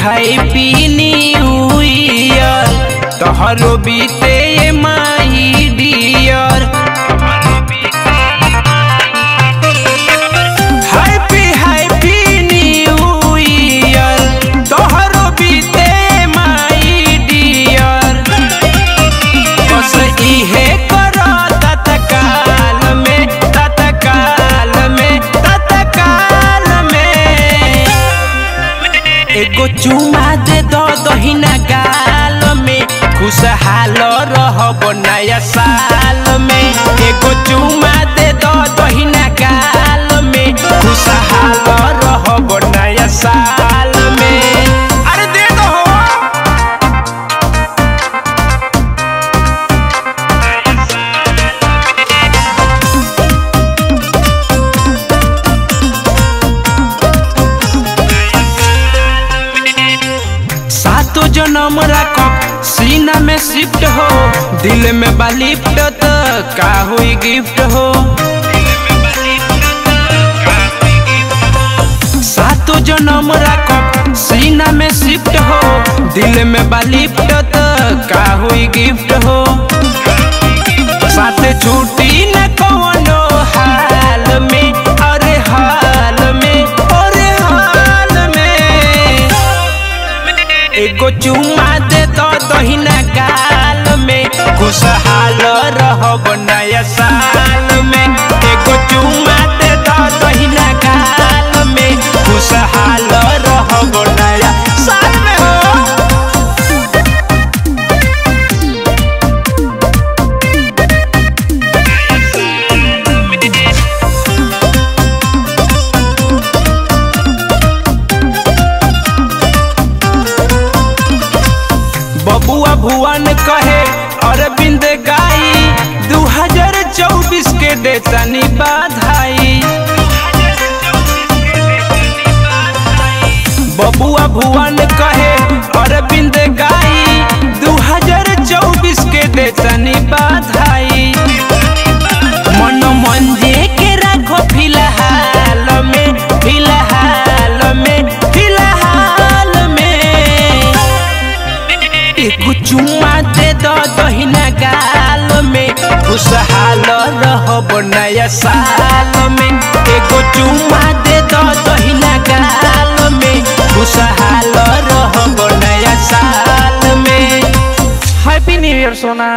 Happy new year तोहरो बीते my dear. Happy happy new year तोहरो बीते माई डियर। बस इहे करो तत्काल में तत्काल में तत्काल में। एगो चुमा दे दो दहिना गाल में खुशहाल रहब नया साल में। एगो चुमा दे दो दहिना गाल में खुशहाल रहब नया साल में। अरे दे दो सातो जन्म रखो सीना में शिफ्ट हो दिल में बालिफ्ट तो का हुई गिफ्ट हो। सातो जन्म रखो सीना में शिफ्ट हो दिल में बालिफ्ट तो का हुई गिफ्ट हो। साथ छुट्टी न कोनो हाल में अरे हाल में अरे हाल में। एगो चुमा दे दो दहिना गाल में खुशहाल रहब नया साल में। एगो चुमा दे दो दहिना गाल में खुशहाल रहब नया साल में हो। बबुआ भुवन कहे अरविंद गाई 2024 के देतनी बधाई। बबुआ भुवन कहे अरविंद गाई 2024 के देतनी बधाई। मन मंजे के रखो फिलहाल में फिलहाल में फिलहाल में। एगो चुमा दे दो दहिना गाल में खुशहाल रहब नया साल में। एगो चुमा दे दो दहिना गाल में खुशहाल रहब नया साल में। हैप्पी न्यू ईयर सोना।